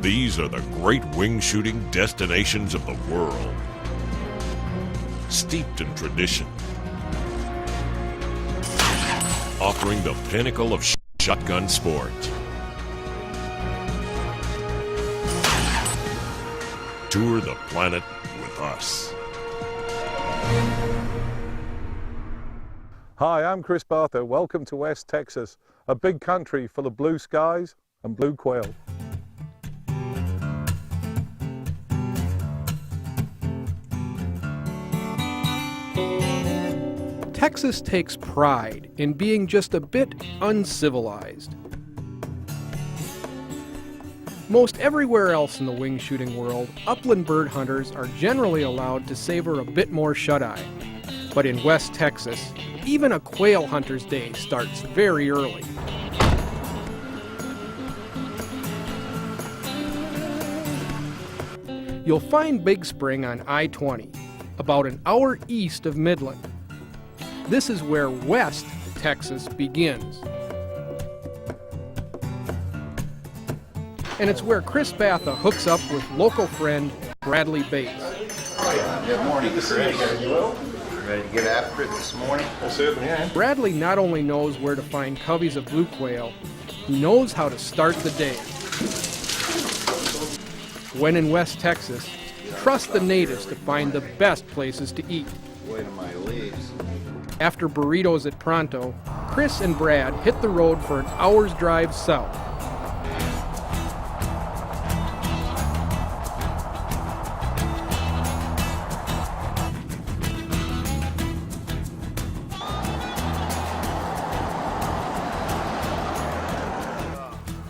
These are the great wing shooting destinations of the world, steeped in tradition, offering the pinnacle of shotgun sport. Tour the planet with us. Hi, I'm Chris Barther. Welcome to West Texas, a big country full of blue skies and blue quail. Texas takes pride in being just a bit uncivilized. Most everywhere else in the wing shooting world, upland bird hunters are generally allowed to savor a bit more shut-eye. But in West Texas, even a quail hunter's day starts very early. You'll find Big Spring on I-20, about an hour east of Midland. This is where West Texas begins. And it's where Chris Batha hooks up with local friend Bradley Bates. Good morning, Chris. Ready to get after it this morning? I certainly am. Bradley not only knows where to find coveys of blue quail, he knows how to start the day. When in West Texas, trust the natives to find the best places to eat. Wait till my leaves. After burritos at Pronto, Chris and Brad hit the road for an hour's drive south.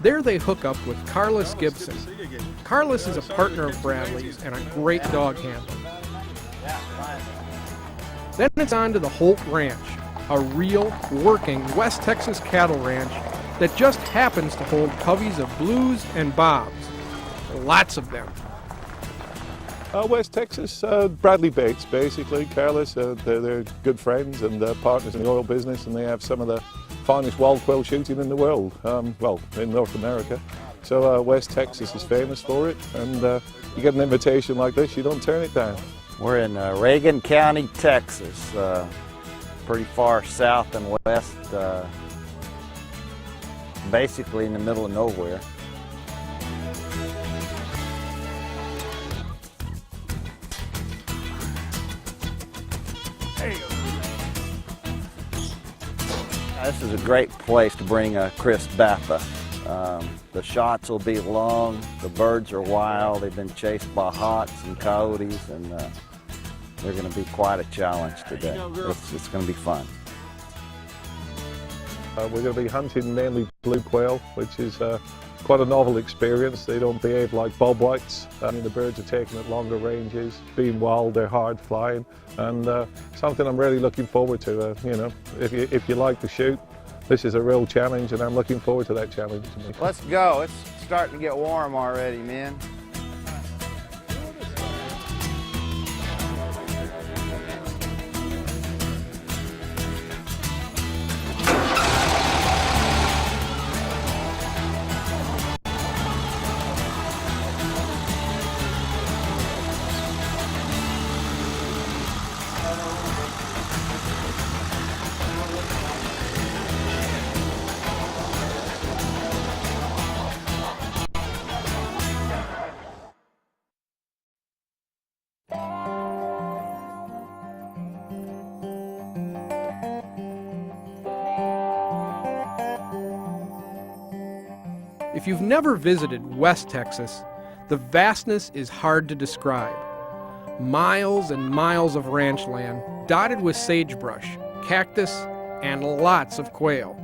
There they hook up with Carlos Gibson. Carlos is a partner of Bradley's and a great dog handler. Then it's on to the Holt Ranch, a real, working West Texas cattle ranch that just happens to hold coveys of blues and bobs. Lots of them. West Texas, Bradley Bates, basically. Carlos, they're good friends and partners in the oil business, and they have some of the finest wild quail shooting in the world, well, in North America. So West Texas is famous for it, and you get an invitation like this, you don't turn it down. We're in Reagan County, Texas, pretty far south and west, basically in the middle of nowhere. This is a great place to bring Chris Batha. The shots will be long, the birds are wild, they've been chased by hawks and coyotes, and they're going to be quite a challenge today. It's going to be fun. We're going to be hunting mainly blue quail, which is quite a novel experience. They don't behave like bobwhites. The birds are taken at longer ranges. Being wild, they're hard flying, and something I'm really looking forward to. If you like to shoot, this is a real challenge, and I'm looking forward to that challenge. Let's go. It's starting to get warm already, man. If you've never visited West Texas, the vastness is hard to describe. Miles and miles of ranch land dotted with sagebrush, cactus, and lots of quail.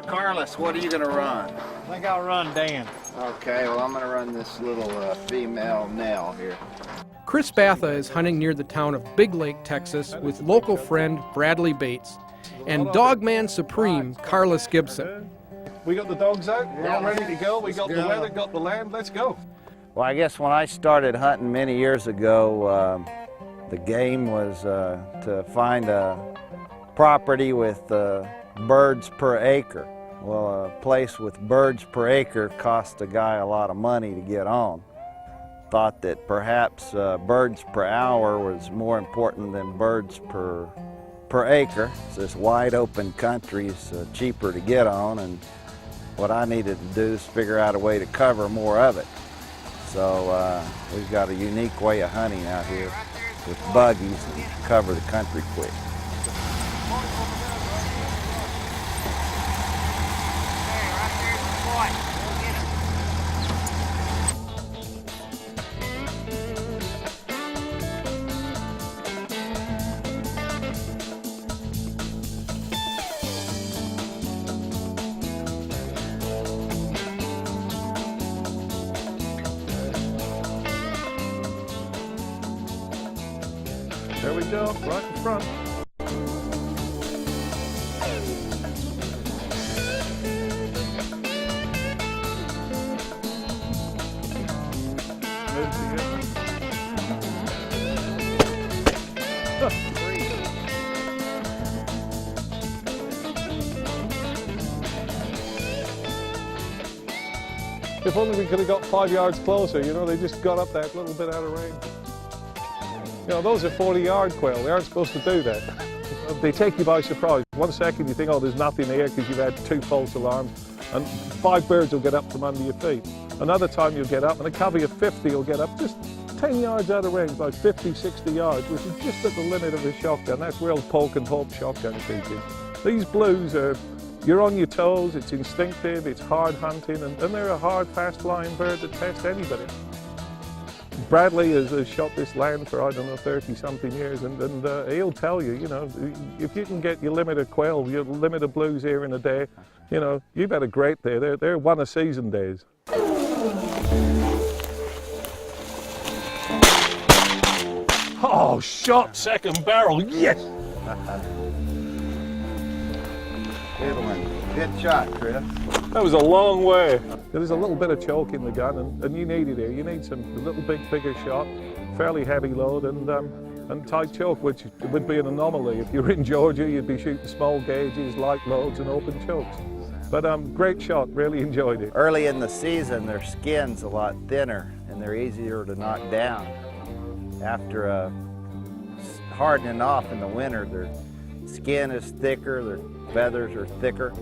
Carlos, what are you going to run? I think I'll run Dan. Okay, well, I'm going to run this little female Nell here. Chris Batha is hunting near the town of Big Lake, Texas, with local friend Bradley Bates and Dogman Supreme Carlos Gibson. We got the dogs out, we're all ready to go, we got the weather, got the land, let's go. Well, I guess when I started hunting many years ago, the game was to find a property with birds per acre. Well, a place with birds per acre cost a guy a lot of money to get on. Thought that perhaps birds per hour was more important than birds per acre. So this wide open country is cheaper to get on, and what I needed to do is figure out a way to cover more of it. So we've got a unique way of hunting out here with buggies and cover the country quick. There we go, right in front. Move to you. If only we could have got 5 yards closer, you know, they just got up that little bit out of range. You know, those are 40-yard quail. They aren't supposed to do that. They take you by surprise. 1 second you think, oh, there's nothing here because you've had 2 false alarms, and 5 birds will get up from under your feet. Another time you'll get up, and a covey of 50 will get up just 10 yards out of range, like 50, 60 yards, which is just at the limit of a shotgun. That's real poke and hope shotgun shooting. These blues are, you're on your toes, it's instinctive, it's hard hunting, and they're a hard, fast-flying bird that tests anybody. Bradley has shot this land for, I don't know, 30-something years, and he'll tell you, you know, if you can get your limit of quail, your limit of blues here in a day, you know, you've had a great day. They're one-a-season days. Oh, shot, second barrel, yes! Good one. Good shot, Chris. That was a long way. There's a little bit of choke in the gun, and you need it here. You need a little bigger shot, fairly heavy load, and tight choke, which would be an anomaly. If you were in Georgia, you'd be shooting small gauges, light loads, and open chokes. But great shot, really enjoyed it. Early in the season, their skin's a lot thinner, and they're easier to knock down. After hardening off in the winter, their skin is thicker, their feathers are thicker,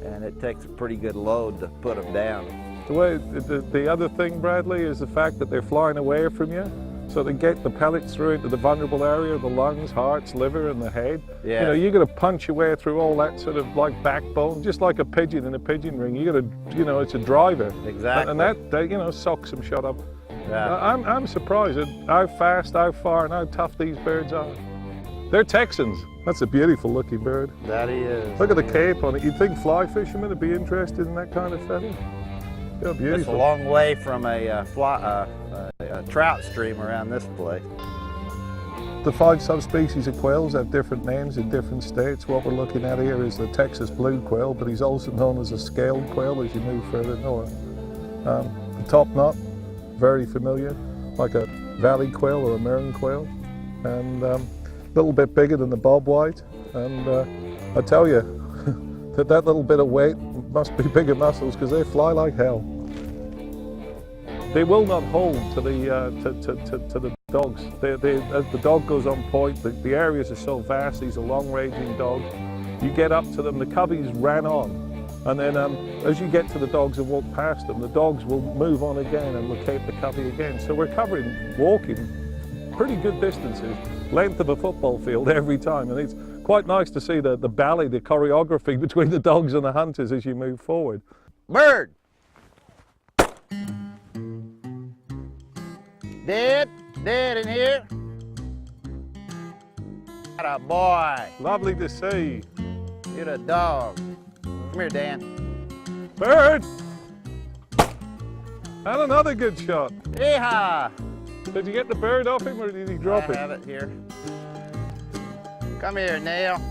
and it takes a pretty good load to put them down. The other thing, Bradley, is the fact that they're flying away from you, so they get the pellets through into the vulnerable area, the lungs, hearts, liver, and the head. Yeah. You know, you got to punch your way through all that sort of like backbone, just like a pigeon in a pigeon ring. You got to, you know, it's a driver. Exactly. And that you know, socks them shut up. Yeah. I'm surprised at how fast, how far, and how tough these birds are. They're Texans. That's a beautiful looking bird. That he is. Look at the cape on it. You'd think fly fishermen would be interested in that kind of feather. Yeah, beautiful. It's a long way from a trout stream around this place. The 5 subspecies of quails have different names in different states. What we're looking at here is the Texas blue quail, but he's also known as a scaled quail as you move further north. The top knot, very familiar, like a valley quail or a marin quail, and a little bit bigger than the bobwhite. And I tell you, that little bit of weight must be bigger muscles because they fly like hell. They will not hold to the dogs. As the dog goes on point, the areas are so vast, these are long-ranging dogs. You get up to them, the coveys ran on. And then as you get to the dogs and walk past them, the dogs will move on again and locate the covey again. So we're covering, walking, pretty good distances, length of a football field every time. And it's quite nice to see the ballet, the choreography between the dogs and the hunters as you move forward. Bird! Dead in here. Atta boy. Lovely to see. You're the dog. Come here, Dan. Bird! And another good shot. Yeehaw! Did you get the bird off him or did he drop it? I have it here. Come here, Neil.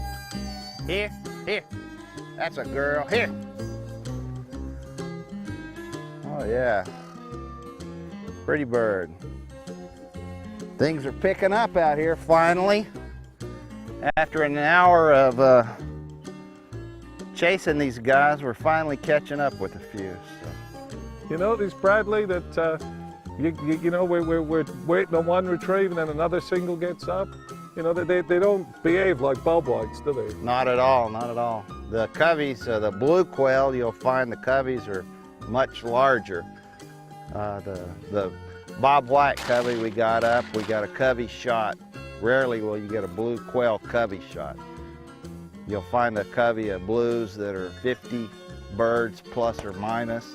Here. That's a girl. Here. Oh, yeah. Pretty bird. Things are picking up out here finally. After an hour of chasing these guys. We're finally catching up with a few. So. You notice, Bradley, that you know, we're waiting on one retrieve and then another single gets up. You know, they don't behave like bobwhites, do they? Not at all, not at all. The coveys, the blue quail, you'll find the coveys are much larger. The bobwhite covey we got up, we got a covey shot. Rarely will you get a blue quail covey shot. You'll find a covey of blues that are 50 birds plus or minus.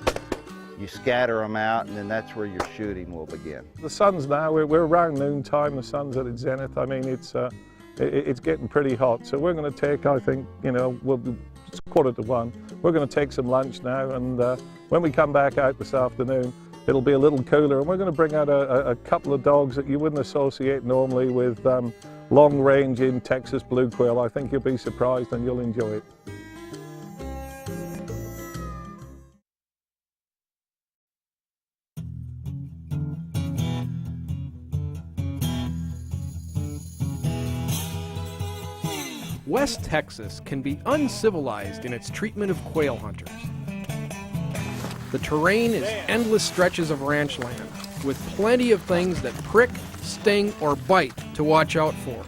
You scatter them out, and then that's where your shooting will begin. The sun's now, we're around noontime, the sun's at its zenith. I mean, it's getting pretty hot. So we're going to take, I think, you know, it's 1:45. We're going to take some lunch now, and when we come back out this afternoon, it'll be a little cooler, and we're going to bring out a couple of dogs that you wouldn't associate normally with long-ranging Texas blue quail. I think you'll be surprised and you'll enjoy it. West Texas can be uncivilized in its treatment of quail hunters. The terrain is endless stretches of ranch land, with plenty of things that prick, sting, or bite to watch out for.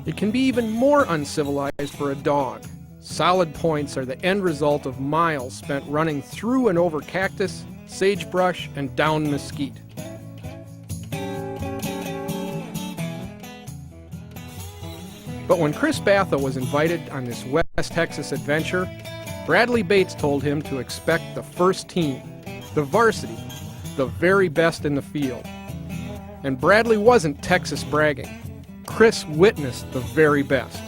It can be even more uncivilized for a dog. Solid points are the end result of miles spent running through and over cactus, sagebrush, and down mesquite. But when Chris Batha was invited on this West Texas adventure, Bradley Bates told him to expect the first team, the varsity, the very best in the field. And Bradley wasn't Texas bragging. Chris witnessed the very best.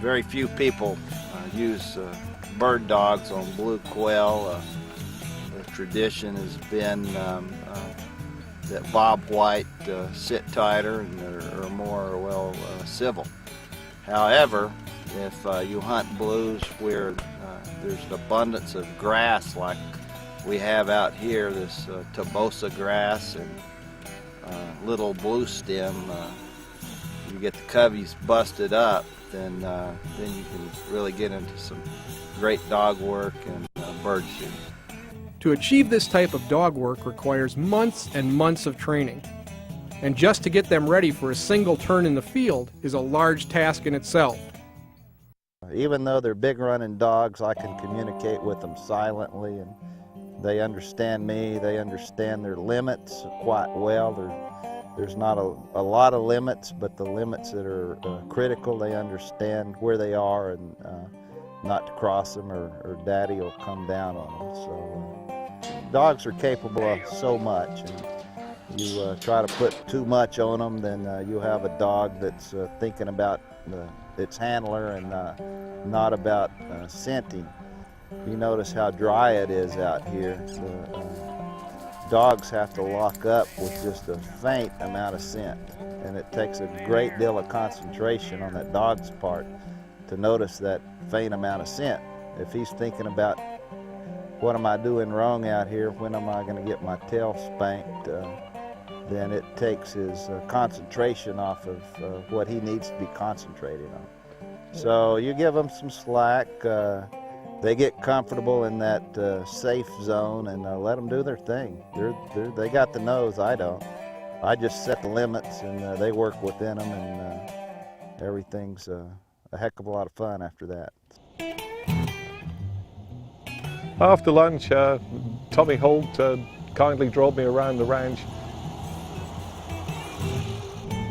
Very few people use bird dogs on blue quail. The tradition has been that bobwhite sit tighter and are more, well, civil. However, if you hunt blues where there's an abundance of grass like we have out here, this tobosa grass and little blue stem, you get the coveys busted up, then you can really get into some great dog work and bird shooting. To achieve this type of dog work requires months and months of training. And just to get them ready for a single turn in the field is a large task in itself. Even though they're big running dogs, I can communicate with them silently, and they understand me, they understand their limits quite well. There's not a lot of limits, but the limits that are critical, they understand where they are and not to cross them or daddy will come down on them. So dogs are capable of so much, and you try to put too much on them, then you'll have a dog that's thinking about its handler and not about scenting. You notice how dry it is out here. Dogs have to lock up with just a faint amount of scent, and it takes a great deal of concentration on that dog's part to notice that faint amount of scent. If he's thinking about, what am I doing wrong out here, when am I going to get my tail spanked, then it takes his concentration off of what he needs to be concentrating on. So you give them some slack, they get comfortable in that safe zone, and let them do their thing. They got the nose, I don't. I just set the limits, and they work within them, and everything's a heck of a lot of fun after that. After lunch, Tommy Holt kindly drove me around the ranch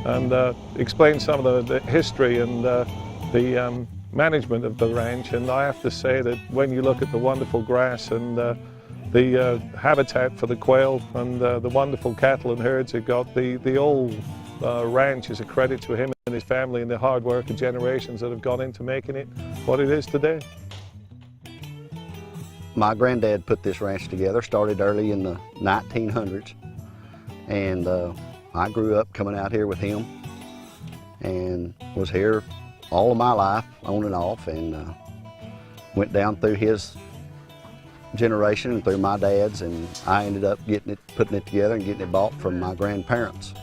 and explained some of the history and the management of the ranch. And I have to say that when you look at the wonderful grass and the habitat for the quail and the wonderful cattle and herds it got, the old ranch is a credit to him and his family and the hard work of generations that have gone into making it what it is today. My granddad put this ranch together, started early in the 1900s, and I grew up coming out here with him and was here all of my life, on and off, and went down through his generation and through my dad's, and I ended up getting it, putting it together and getting it bought from my grandparents.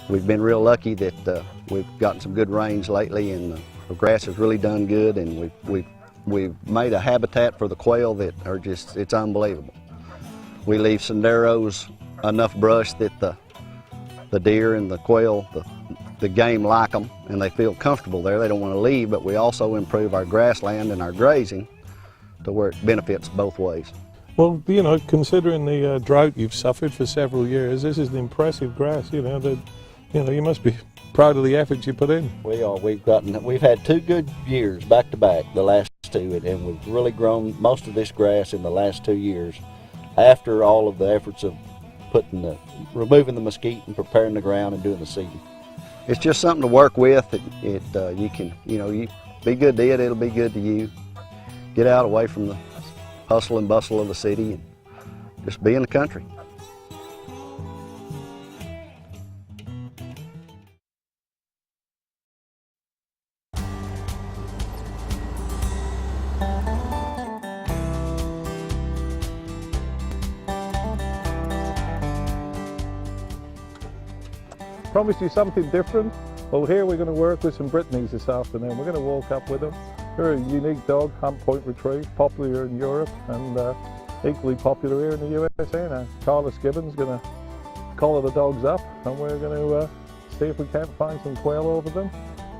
We've been real lucky that we've gotten some good rains lately, and the grass has really done good, and we've made a habitat for the quail that are just, it's unbelievable. We leave senderos, enough brush that the deer and the quail, the game like them, and they feel comfortable there. They don't want to leave, but we also improve our grassland and our grazing to where it benefits both ways. Well, you know, considering the drought you've suffered for several years, this is an impressive grass. You know, you must be proud of the efforts you put in. We are. We've had 2 good years back to back, the last 2, and we've really grown most of this grass in the last 2 years. After all of the efforts of removing the mesquite and preparing the ground and doing the seeding. It's just something to work with. You can, you be good to it, it'll be good to you. Get out away from the hustle and bustle of the city and just be in the country. Promised you something different. Well, here we're going to work with some Brittany's this afternoon. We're going to walk up with them. They're a unique dog, Hunt Point Retrieve, popular in Europe and equally popular here in the USA. Now, Carlos Gibbons is going to collar the dogs up, and we're going to see if we can't find some quail over them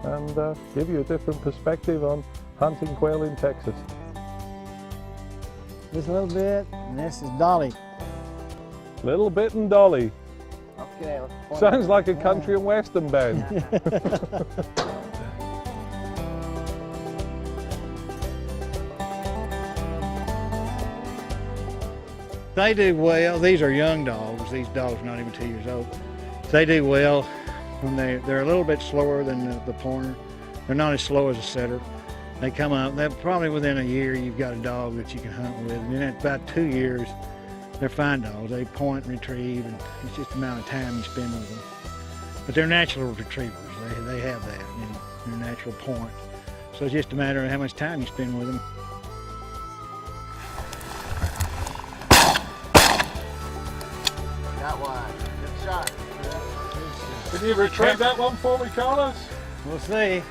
and give you a different perspective on hunting quail in Texas. Just a little bit, and this is Dolly. Little bit and Dolly. Okay, Sounds like a country and western band. They do well. These are young dogs. These dogs are not even 2 years old. They do well when they're a little bit slower than the pointer. They're not as slow as a setter. They come up, they're probably within a year you've got a dog that you can hunt with. And then at about 2 years, they're fine dogs. They point and retrieve, and it's just the amount of time you spend with them. But they're natural retrievers. They have that, and they're natural point. So it's just a matter of how much time you spend with them. Got one. Good shot. Can you retrieve that one for me, Carlos? We'll see.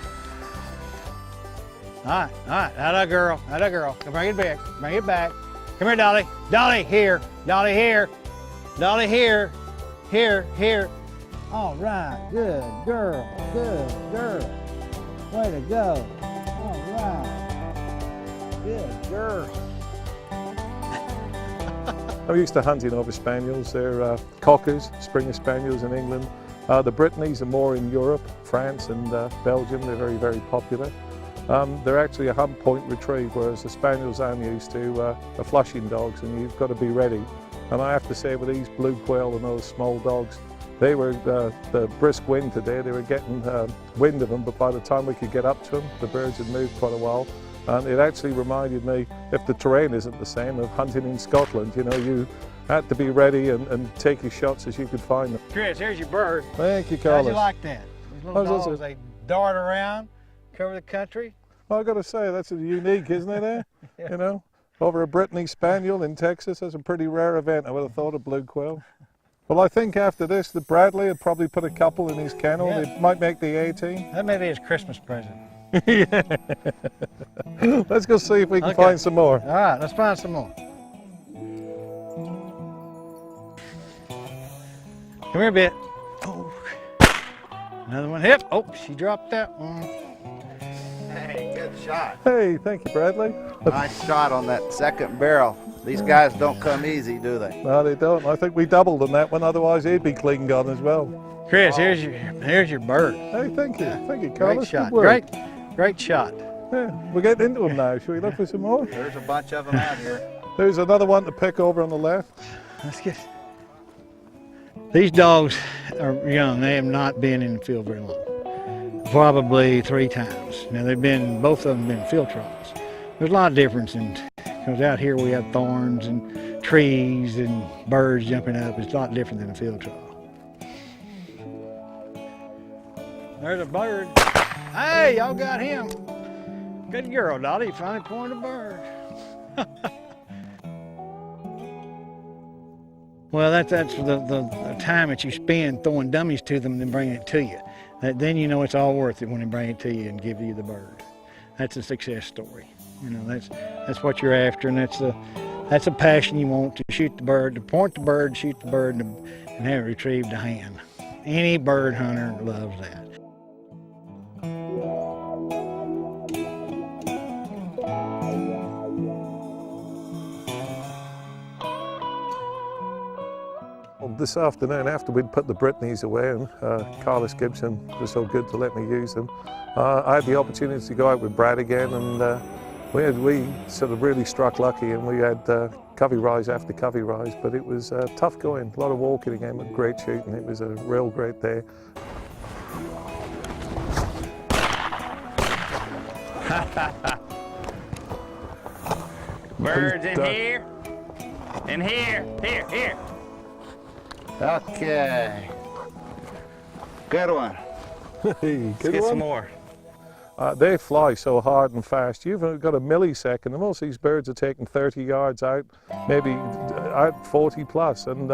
All right, atta girl, atta girl. Come bring it back, bring it back. Come here, Dolly. Dolly, here. Dolly, here. Dolly, here. Here, here. All right, good girl, good girl. Way to go. All right, good girl. I'm used to hunting over spaniels. They're cockers, Springer Spaniels in England. The Brittany's are more in Europe, France and Belgium. They're very, very popular. They're actually a Hunt Point Retrieve, whereas the Spaniels I'm used to are flushing dogs, and you've got to be ready. And I have to say, with these blue quail and those small dogs, they were the brisk wind today. They were getting wind of them, but by the time we could get up to them, the birds had moved quite a while. And it actually reminded me, if the terrain isn't the same, of hunting in Scotland. You know, you had to be ready and take your shots as you could find them. Chris, here's your bird. Thank you, Carlos. How'd you like that? These little dogs, they dart around, cover the country. Well, I've got to say, that's unique, isn't it? Yeah. You know, over a Brittany Spaniel in Texas, that's a pretty rare event. I would have thought of blue quail. Well, I think after this, the Bradley would probably put a couple in his kennel. Yeah. They might make the 18. That may be his Christmas present. Yeah. Let's go see if we can find some more. All right, let's find some more. Come here a bit. Oh, another one hip. Oh, she dropped that one. Hey, good shot. Hey, thank you, Bradley. Nice shot on that second barrel. These guys don't come easy, do they? No, they don't. I think we doubled on that one, otherwise he'd be clean gone as well. Chris, here's your bird. Hey, thank you. Thank you, Great Carlos. shot. Good work. Great shot. Yeah, we're getting into them now. Should we look for some more? There's a bunch of them out here. There's another one to pick over on the left. Let's get. These dogs are young. They have not been in the field very long. Probably 3 times. Now both of them been in field trials. There's a lot of difference because out here we have thorns and trees and birds jumping up. It's a lot different than a field trial. There's a bird. Hey, y'all got him. Good girl, Dottie. You finally pointed a bird. Well, that's the time that you spend throwing dummies to them and then bringing it to you. Then you know it's all worth it when they bring it to you and give you the bird. That's a success story. You know, that's what you're after, and that's a passion you want, to shoot the bird, to point the bird, shoot the bird, and have it retrieved to hand. Any bird hunter loves that. This afternoon, after we'd put the Brittany's away and Carlos Gibson was so good to let me use them, I had the opportunity to go out with Brad again, and we sort of really struck lucky, and we had covey rise after covey rise, but it was tough going, a lot of walking again, but great shooting. It was a real great day. Birds in here, and here. Okay. Good one. Hey, Let's good get one. some more. They fly so hard and fast. You've got a millisecond, and most of these birds are taking 30 yards out, maybe out 40 plus. And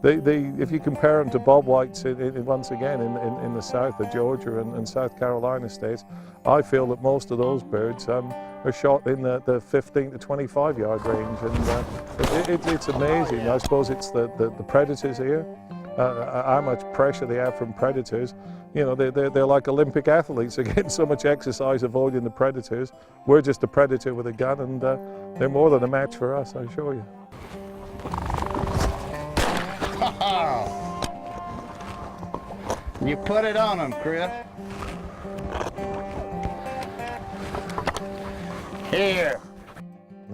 if you compare them to bobwhites, once again, in the south of Georgia and South Carolina states, I feel that most of those birds are shot in the 15 to 25 yard range. And it's amazing. I suppose it's the predators here, how much pressure they have from predators. You know, they're like Olympic athletes. They're getting so much exercise avoiding the predators. We're just a predator with a gun, and they're more than a match for us, I assure you. You put it on them, Chris. Here.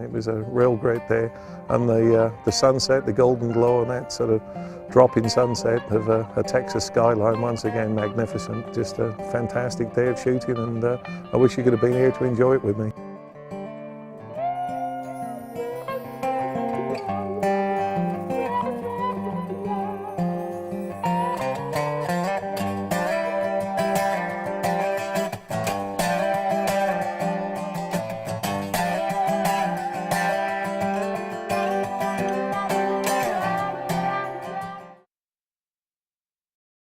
It was a real great day, and the sunset, the golden glow, and that sort of dropping sunset of a Texas skyline, once again magnificent. Just a fantastic day of shooting, and I wish you could have been here to enjoy it with me.